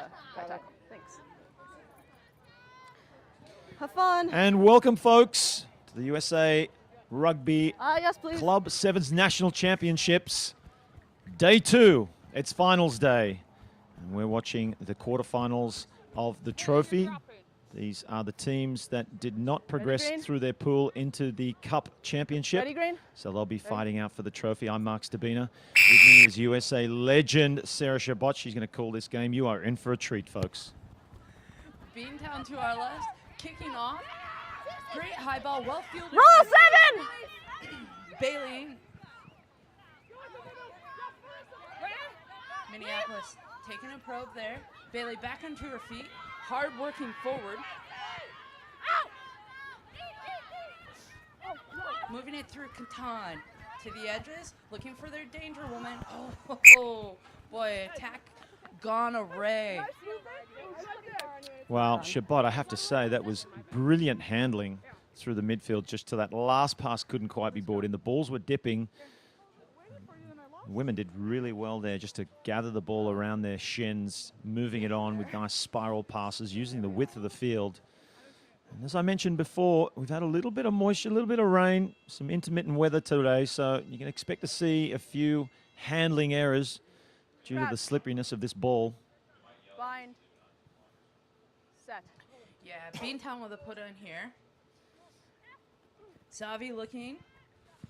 back tackle. Thanks. Have fun. And welcome, folks, to the USA Rugby Yes, please. Club7s National Championships, Day 2. It's finals day. And we're watching the quarterfinals of the trophy. These are the teams that did not progress through their pool into the Cup Championship. Ready, Green? So they'll be fighting out for the trophy. I'm Mark Stabina. With me is USA legend Sarah Shabot. She's going to call this game. You are in for a treat, folks. Beantown to our left, kicking off. Great high ball, well fielded. Roll 7! Bailey. Minneapolis taking a probe there. Bailey back onto her feet, hard working forward. Moving it through Catan to the edges, looking for their danger woman. Oh boy, attack gone array. Well, Shabbat, I have to say, that was brilliant handling through the midfield. Just to that last pass couldn't quite be brought in. The balls were dipping. Women did really well there just to gather the ball around their shins, moving it on with nice spiral passes, using the width of the field. And as I mentioned before, we've had a little bit of moisture, a little bit of rain, some intermittent weather today, so you can expect to see a few handling errors due to the slipperiness of this ball. Bind. Set. Yeah, Beantown with a put in here. Savi looking,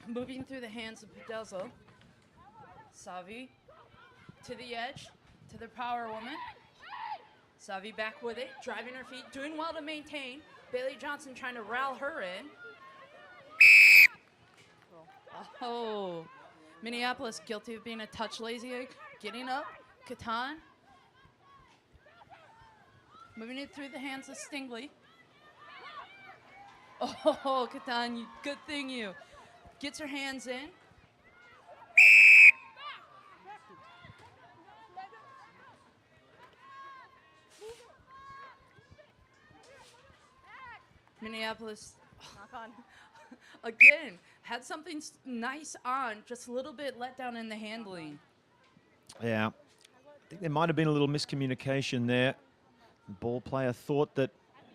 moving through the hands of Pedelzo. Savi to the edge, to the power woman. Savi back with it, driving her feet, doing well to maintain. Bailey Johnson trying to rally her in. Oh, Minneapolis guilty of being a touch lazy, getting up. Catan. Moving it through the hands of Stingley. Oh, Catan, good thing you. Gets her hands in. Minneapolis, again, had something nice on, just a little bit let down in the handling. Yeah, I think there might have been a little miscommunication there. The ball player thought that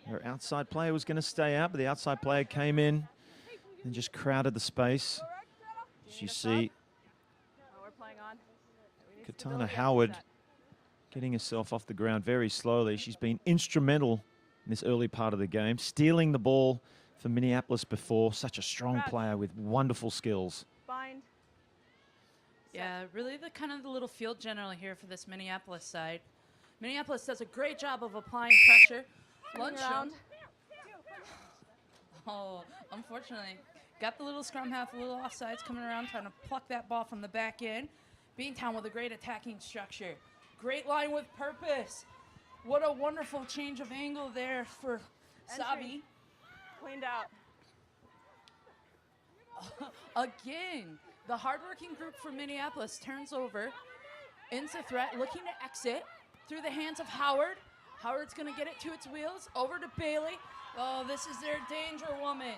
her outside player was going to stay out, but the outside player came in and just crowded the space. As you see, Katana Howard getting herself off the ground very slowly. She's been instrumental in this early part of the game, stealing the ball for Minneapolis before. Such a strong player with wonderful skills. Bind. Yeah, really the kind of the little field general here for this Minneapolis side. Minneapolis does a great job of applying pressure. Lunchroom. Oh, unfortunately, got the little scrum half, a little offsides coming around, trying to pluck that ball from the back end. Beantown with a great attacking structure. Great line with purpose. What a wonderful change of angle there for Savi. Cleaned out. Again, the hardworking group from Minneapolis turns over. Into threat, looking to exit through the hands of Howard. Howard's going to get it to its wheels. Over to Bailey. Oh, this is their danger woman.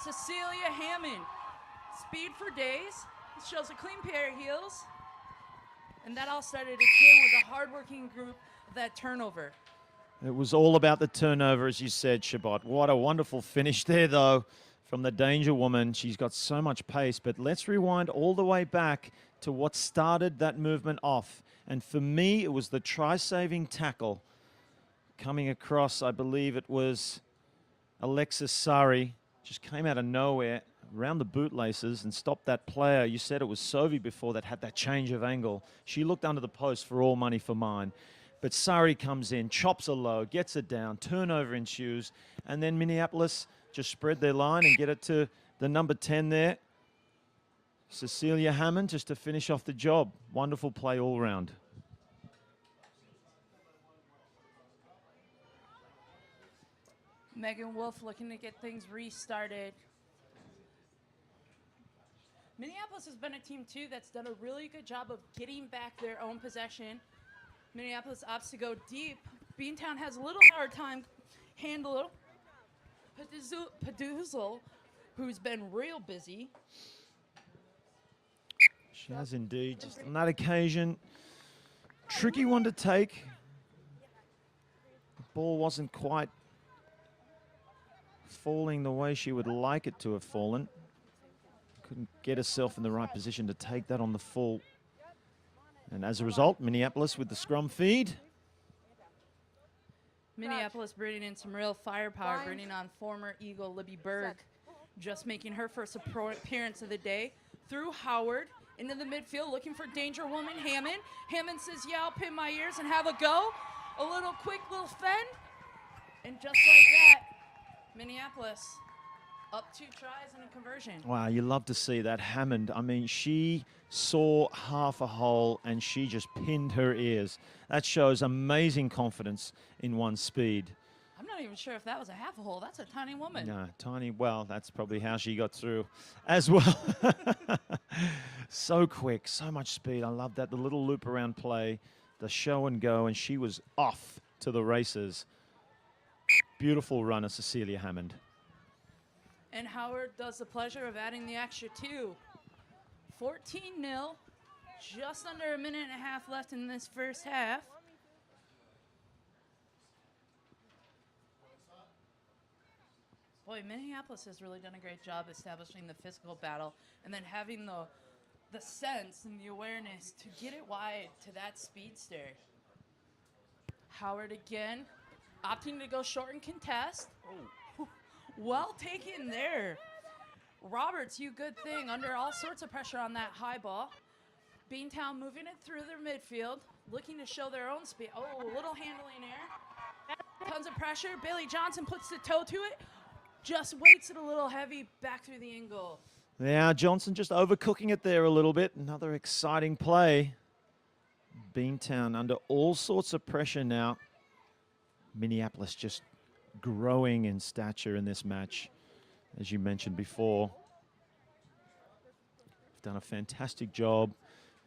Cecilia Hammond. Speed for days. Shows a clean pair of heels. And that all started again with a hardworking group of that turnover. It was all about the turnover, as you said, Shabbat. What a wonderful finish there, though, from the danger woman. She's got so much pace, but let's rewind all the way back to what started that movement off. And for me, it was the try-saving tackle coming across. I believe it was Alexis Sari. Just came out of nowhere around the bootlaces and stopped that player. You said it was Sovi before that had that change of angle. She looked under the post for all money for mine. But Sari comes in, chops her low, gets it down, turnover ensues, and then Minneapolis just spread their line and get it to the number 10 there. Cecilia Hammond just to finish off the job. Wonderful play all round. Megan Wolf looking to get things restarted. Minneapolis has been a team, too, that's done a really good job of getting back their own possession. Minneapolis opts to go deep. Beantown has a little hard time handling Peduzel, who's been real busy. She has indeed. Just on that occasion, tricky one to take. The ball wasn't quite falling the way she would like it to have fallen. Couldn't get herself in the right position to take that on the full. And as a result, Minneapolis with the scrum feed. Minneapolis bringing in some real firepower, bringing on former Eagle Libby Berg, just making her first appearance of the day. Through Howard into the midfield, looking for Danger Woman Hammond. Hammond says, yeah, I'll pin my ears and have a go. A little quick little fend. And just like that, Minneapolis up 2 tries and a conversion. Wow, you love to see that. Hammond, I mean, she saw half a hole and she just pinned her ears. That shows amazing confidence in one's speed. I'm not even sure if that was a half a hole. That's a tiny woman. No, tiny. Well, that's probably how she got through as well. So quick, so much speed. I love that. The little loop around play, the show and go, and she was off to the races. Beautiful runner, Cecilia Hammond. And Howard does the pleasure of adding the extra 2. 14-0, just under a minute and a half left in this first half. Boy, Minneapolis has really done a great job establishing the physical battle and then having the sense and the awareness to get it wide to that speedster. Howard again, opting to go short and contest. Oh. Well taken there. Roberts, you good thing, under all sorts of pressure on that high ball. Beantown moving it through their midfield, looking to show their own speed. Oh, a little handling there. Tons of pressure. Bailey Johnson puts the toe to it. Just weights it a little heavy back through the angle. Yeah, Johnson just overcooking it there a little bit. Another exciting play. Beantown under all sorts of pressure now. Minneapolis just growing in stature in this match, as you mentioned before. Done a fantastic job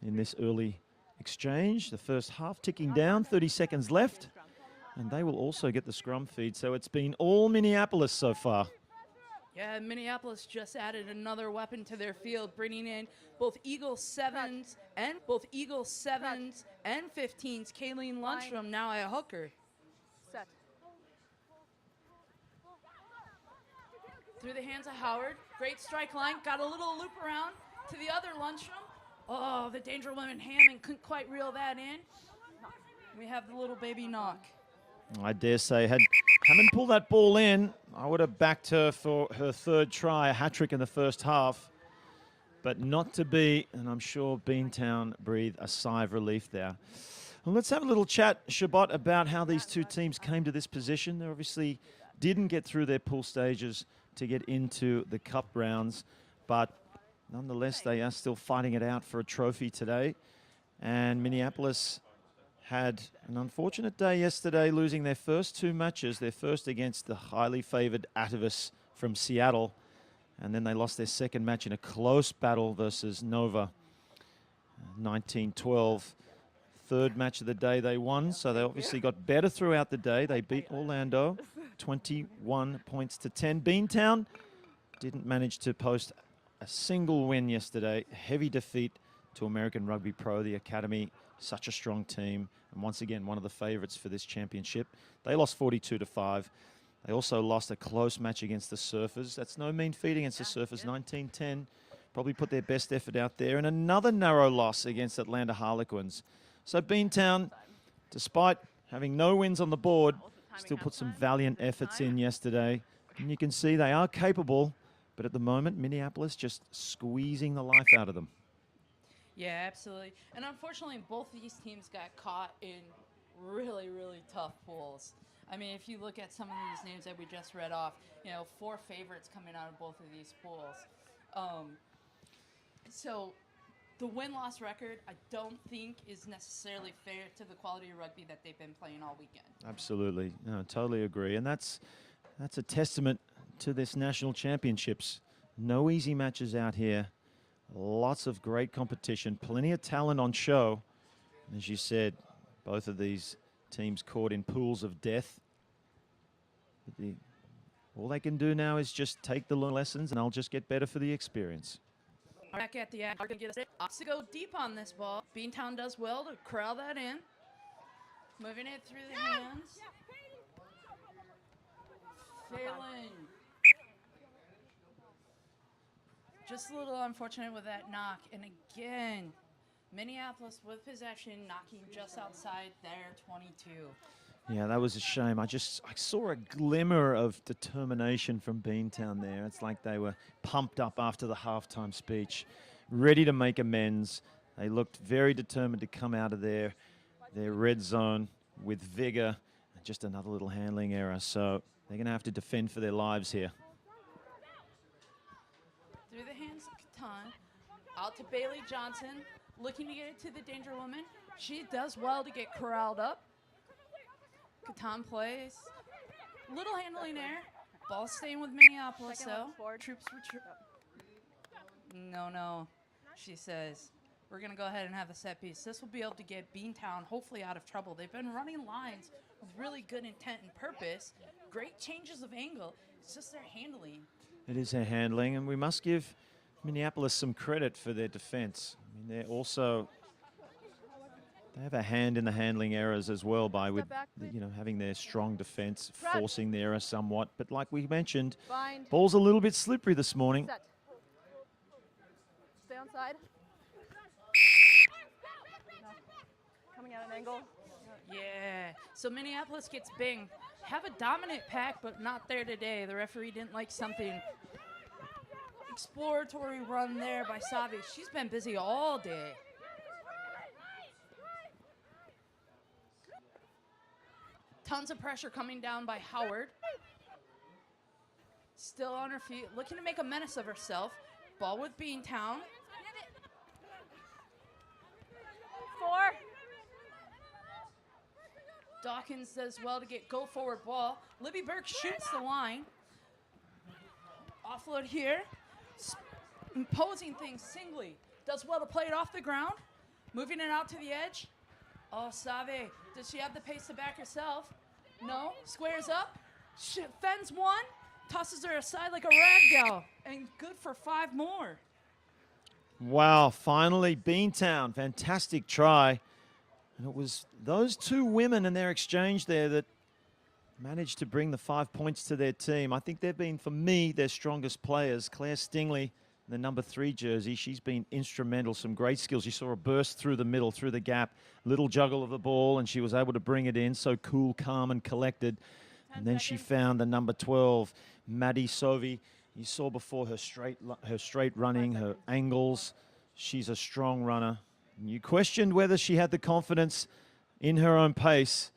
in this early exchange. The first half ticking down, 30 seconds left. And they will also get the scrum feed. So it's been all Minneapolis so far. Yeah, Minneapolis just added another weapon to their field, bringing in both Eagle 7s and 15s. Kayleen Lundstrom now a hooker. Set. Through the hands of Howard. Great strike line. Got a little loop around to the other Lundstrom. Oh, the Danger Woman Hammond couldn't quite reel that in. We have the little baby knock. I dare say, had Hammond pulled that ball in, I would have backed her for her 3rd try, a hat-trick in the first half. But not to be, and I'm sure Beantown breathed a sigh of relief there. Well, let's have a little chat, Shabbat, about how these two teams came to this position. They obviously didn't get through their pool stages to get into the cup rounds, but nonetheless, they are still fighting it out for a trophy today. And Minneapolis had an unfortunate day yesterday, losing their first 2 matches, their first against the highly favored Atavis from Seattle, and then they lost their second match in a close battle versus Nova, 19-12. Third match of the day they won, so they obviously got better throughout the day. They beat Orlando 21 points to 10. Beantown didn't manage to post a single win yesterday. Heavy defeat to American Rugby Pro, the academy. Such a strong team, and once again, one of the favorites for this championship. They lost 42-5. They also lost a close match against the Surfers. That's no mean feat against the Surfers, 19-10. Probably put their best effort out there. And another narrow loss against Atlanta Harlequins. So Beantown, despite having no wins on the board, still put some valiant efforts in yesterday. And you can see they are capable, but at the moment, Minneapolis just squeezing the life out of them. Yeah, absolutely. And unfortunately, both of these teams got caught in really, really tough pools. I mean, if you look at some of these names that we just read off, 4 favorites coming out of both of these pools. So the win-loss record, I don't think is necessarily fair to the quality of rugby that they've been playing all weekend. Absolutely. No, totally agree. And that's a testament to this national championships. No easy matches out here. Lots of great competition, plenty of talent on show. As you said, both of these teams caught in pools of death. All they can do now is just take the lessons, and they'll just get better for the experience. Back at the act. Opts to go deep on this ball. Beantown does well to corral that in. Moving it through the hands. Failing. Just a little unfortunate with that knock. And again, Minneapolis with possession, knocking just outside their 22. Yeah, that was a shame. I saw a glimmer of determination from Beantown there. It's like they were pumped up after the halftime speech, ready to make amends. They looked very determined to come out of their red zone with vigor. Just another little handling error. So they're going to have to defend for their lives here. Through the hands of Catan. Out to Bailey Johnson. Looking to get it to the danger woman. She does well to get corralled up. Catan plays. Little handling there. Ball staying with Minneapolis, though. Troops were No, she says. We're going to go ahead and have a set piece. This will be able to get Beantown hopefully out of trouble. They've been running lines with really good intent and purpose. Great changes of angle. It's just their handling. It is their handling, and we must give Minneapolis some credit for their defense. I mean, they have a hand in the handling errors as well by having their strong defense, forcing the error somewhat. But like we mentioned, ball's a little bit slippery this morning. Set. Stay on side. No. Coming at an angle. Yeah. So Minneapolis gets binged. Have a dominant pack, but not there today. The referee didn't like something. Exploratory run there by Savi. She's been busy all day. Tons of pressure coming down by Howard. Still on her feet, looking to make a menace of herself. Ball with Beantown. 4. Dawkins does well to get go forward ball. Libby Burke shoots the line. Offload here. Imposing things singly. Does well to play it off the ground. Moving it out to the edge. Oh, Save. Does she have the pace to back herself? No. Squares up. Fends one. Tosses her aside like a rag doll. And good for 5 more. Wow, finally Beantown. Fantastic try. And it was those two women in their exchange there that managed to bring the 5 points to their team. I think they've been, for me, their strongest players. Claire Stingley, the number 3 jersey, she's been instrumental. Some great skills. You saw a burst through the middle, through the gap, little juggle of the ball, and she was able to bring it in. So cool, calm, and collected. And then she found the number 12, Maddie Sovi. You saw before her straight running, her angles. She's a strong runner. And you questioned whether she had the confidence in her own pace.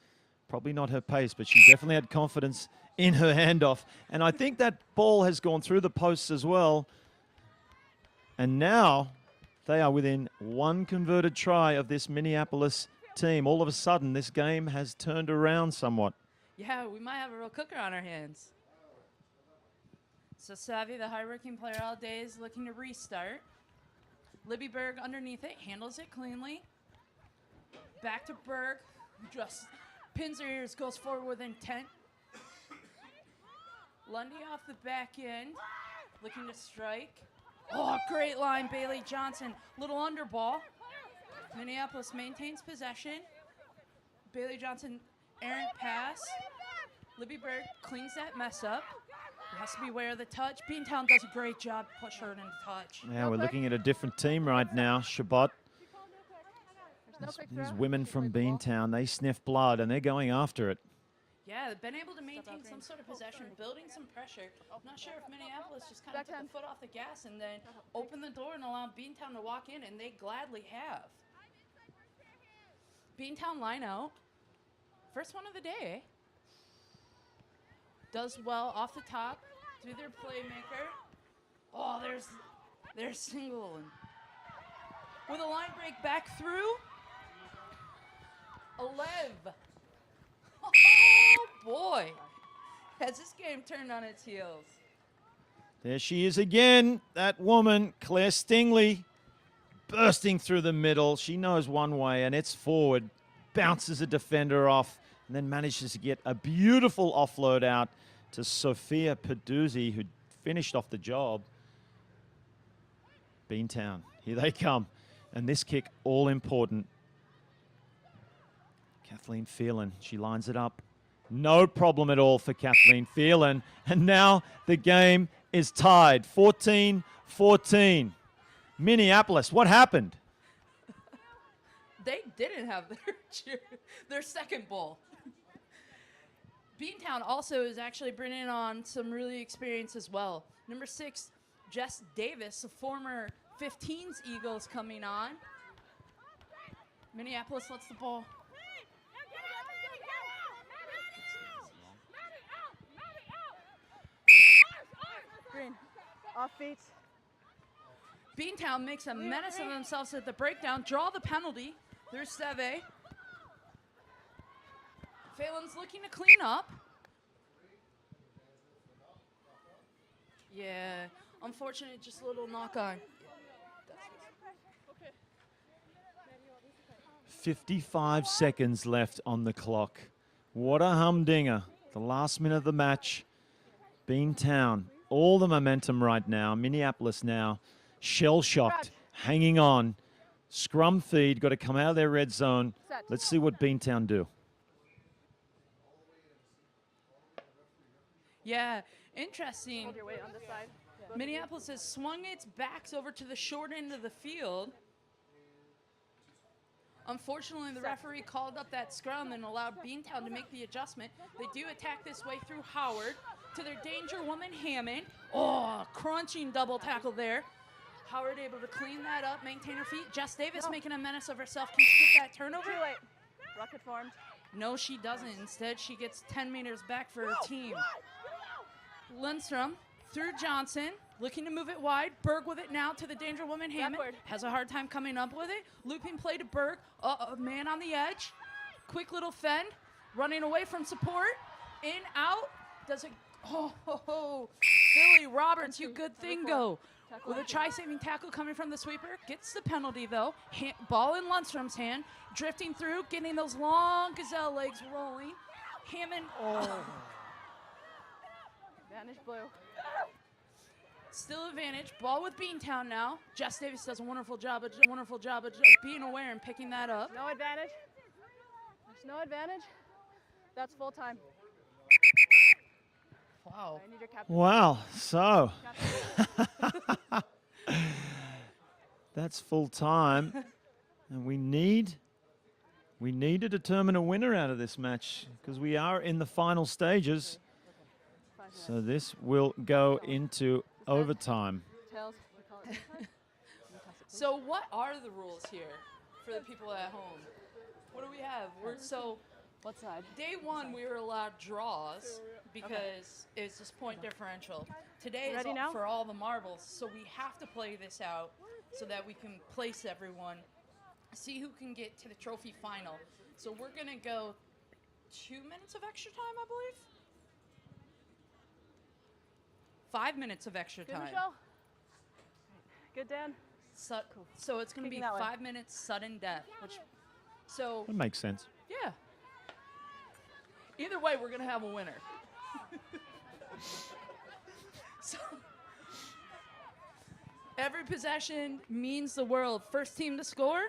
Probably not her pace, but she definitely had confidence in her handoff. And I think that ball has gone through the posts as well. And now they are within 1 converted try of this Minneapolis team. All of a sudden, this game has turned around somewhat. Yeah, we might have a real cooker on our hands. So Savvy, the high-working player all day, is looking to restart. Libby Berg underneath it, handles it cleanly. Back to Berg, just pins her ears, goes forward with intent. Lundy off the back end, looking to strike. Oh, great line, Bailey Johnson. Little underball. Minneapolis maintains possession. Bailey Johnson, errant pass. Libby Berg cleans that mess up. He has to be aware of the touch. Beantown does a great job push her into touch. Now we're looking at a different team right now. Shabbat. These women from Beantown, they sniff blood and they're going after it. Yeah, they've been able to maintain some sort of possession, building some pressure. I'm not sure if Minneapolis just kind of took the foot off the gas and then opened the door and allowed Beantown to walk in, and they gladly have. Beantown line out. First one of the day. Does well off the top through their playmaker. Oh, there's single. With a line break back through. 11. Oh, boy. Has this game turned on its heels? There she is again, that woman, Claire Stingley, bursting through the middle. She knows one way, and it's forward. Bounces a defender off, and then manages to get a beautiful offload out to Sophia Peduzzi, who finished off the job. Beantown, here they come. And this kick, all important. Kathleen Phelan, she lines it up. No problem at all for Kathleen Phelan. And now the game is tied, 14-14. Minneapolis, what happened? They didn't have their second ball. Beantown also is actually bringing on some really experience as well. Number 6, Jess Davis, a former 15s Eagles coming on. Minneapolis lets the ball. Green. Off feet. Beantown makes a menace of themselves at the breakdown. Draw the penalty. There's Seve. Phelan's looking to clean up. Yeah, unfortunate, just a little knock on. 55 seconds left on the clock. What a humdinger. The last minute of the match. Beantown, all the momentum right now. Minneapolis now shell-shocked, hanging on. Scrum feed, got to come out of their red zone. Let's see what Beantown do. Yeah, interesting. Hold your weight on this side. Minneapolis has swung its backs over to the short end of the field. Unfortunately, the referee called up that scrum and allowed Beantown to make the adjustment. They do attack this way through Howard to their danger woman, Hammond. Oh, crunching double tackle there. Howard able to clean that up, maintain her feet. Jess Davis making a menace of herself. Can she get that turnover? Too late. Rocket formed. No, she doesn't. Instead, she gets 10 meters back for her team. Lindstrom through Johnson, looking to move it wide. Berg with it now to the danger woman, Hammond. Backward. Has a hard time coming up with it. Looping play to Berg. A man on the edge. Quick little fend. Running away from support. In, out. Does it... Oh, Billy Roberts, you good thing go. With a try-saving tackle coming from the sweeper. Gets the penalty, though. Ball in Lundstrom's hand. Drifting through, getting those long gazelle legs rolling. Hammond... Advantage blue. Still advantage. Ball with Beantown now. Jess Davis does a wonderful job of being aware and picking that up. No advantage. There's no advantage. That's full time. Wow. I need your captain. Wow, so that's full time. And we need to determine a winner out of this match because we are in the final stages. So this will go into overtime. Tails. We call it So what are the rules here for the people at home? What do we have? what side? Day one, we were allowed draws because it's just point differential. Today is Ready now? for all the marbles, so we have to play this out so that we can place everyone, see who can get to the trophy final. So we're going to go 2 minutes of extra time, I believe. 5 minutes of extra Good, time. Michelle. Good, Dan. So it's going to be Kicking that way. 5 minutes sudden death. So That makes sense. yeah. Either way, we're going to have a winner. So every possession means the world. First team to score.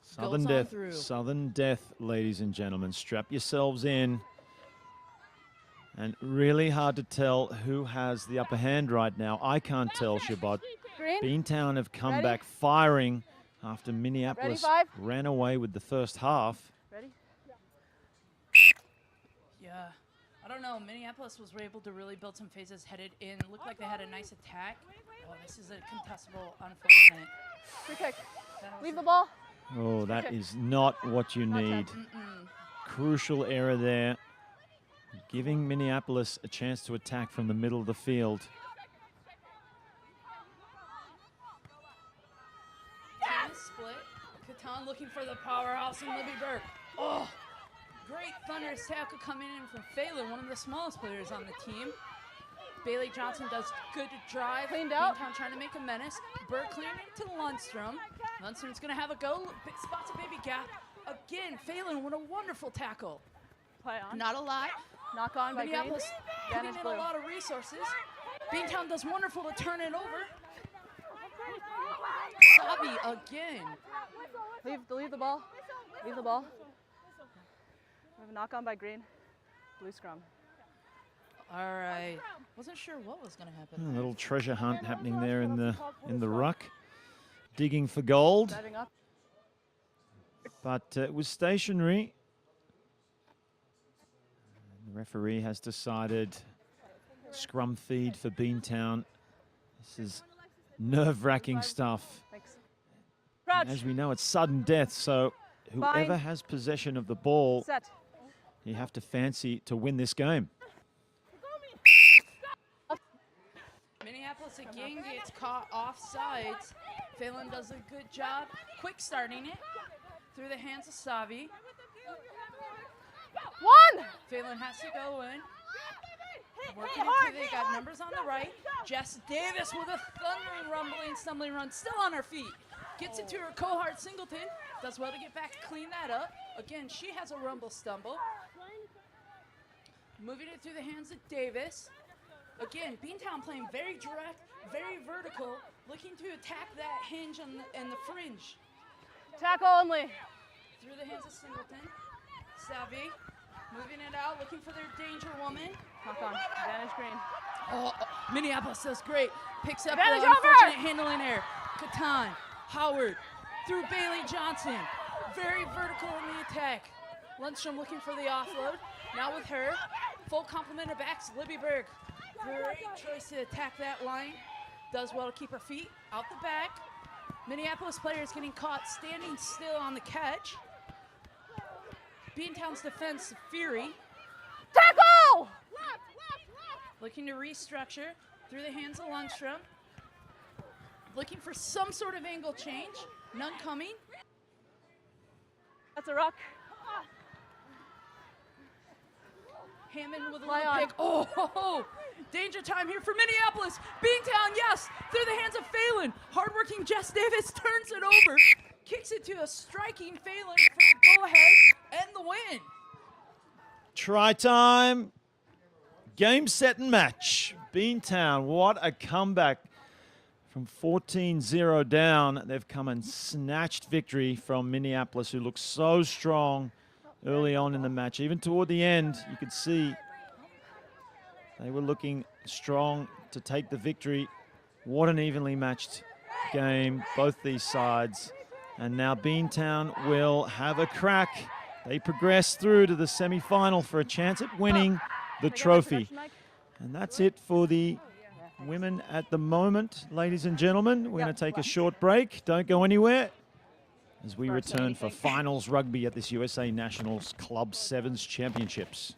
Southern Goes on death. through. Southern death, ladies and gentlemen. Strap yourselves in. And really hard to tell who has the upper hand right now. I can't tell, Shabbat. Green. Beantown have come Ready? back firing after Minneapolis Ready, 5? ran away with the first half. Ready? Yeah. I don't know. Minneapolis was able to really build some phases headed in. Looked like they had a nice attack. Oh, this is a contestable, unfortunate. Free kick. That was Leave a- the ball. Oh, that is not what you need. Crucial error there. Giving Minneapolis a chance to attack from the middle of the field. Team split. Catan looking for the powerhouse in Libby Burke. Oh, great thunderous tackle coming in from Phelan, one of the smallest players on the team. Bailey Johnson does good to drive. Cleaned out. Beantown trying to make a menace. Burke clearing it to Lundstrom. Lundstrom's going to have a go. Spots a baby gap. Again, Phelan, what a wonderful tackle. Play on. Not a lot. Knock on by Green. Minneapolis putting Advantage in blue. a lot of resources. Beantown does wonderful to turn it over. Savi again. Leave the ball. Leave the ball. We have a knock on by Green. Blue scrum. All right. Wasn't sure what was going to happen. A little treasure hunt happening there in the ruck. Digging for gold. Diving up. But it was stationary. The referee has decided scrum feed for Beantown. This is nerve-wracking stuff. Thanks. And as we know, it's sudden death, so whoever has possession of the ball, Set. you have to fancy to win this game. Minneapolis again gets caught off sides. Phelan does a good job quick starting it through the hands of Savi. One! Phelan has to go in. Working it they got numbers on the right. Jess Davis with a thundering, rumbling, stumbling run, still on her feet. Gets it to her cohort Singleton. Does well to get back, clean that up. Again, she has a rumble stumble. Moving it through the hands of Davis. Again, Beantown playing very direct, very vertical, looking to attack that hinge and the fringe. Tackle only. Through the hands of Singleton. Savi moving it out, looking for their danger woman. Knock on. Advantage Green. Oh, Minneapolis does great. Picks up the Advantage unfortunate over! handling there. Catan, Howard, through Bailey Johnson. Very vertical in the attack. Lundstrom looking for the offload. Now with her. Full complement of backs, Libby Berg. Great choice to attack that line. Does well to keep her feet out the back. Minneapolis players getting caught standing still on the catch. Beantown's defense, Fury. Tackle! Looking to restructure through the hands of Lundstrom. Looking for some sort of angle change. None coming. That's a ruck. Hammond with a Fly little on. pick. Oh, danger time here for Minneapolis. Beantown, yes, through the hands of Phelan. Hardworking Jess Davis turns it over. Kicks it to a striking Phelan for the go-ahead and the win. Try time. Game, set, and match. Beantown, what a comeback. From 14-0 down, they've come and snatched victory from Minneapolis, who looked so strong early on in the match. Even toward the end, you could see they were looking strong to take the victory. What an evenly matched game, both these sides. And now Beantown will have a crack. They progress through to the semi-final for a chance at winning the trophy. And that's it for the women at the moment, ladies and gentlemen. We're going to take a short break. Don't go anywhere as we return for finals rugby at this USA Nationals Club 7s Championships.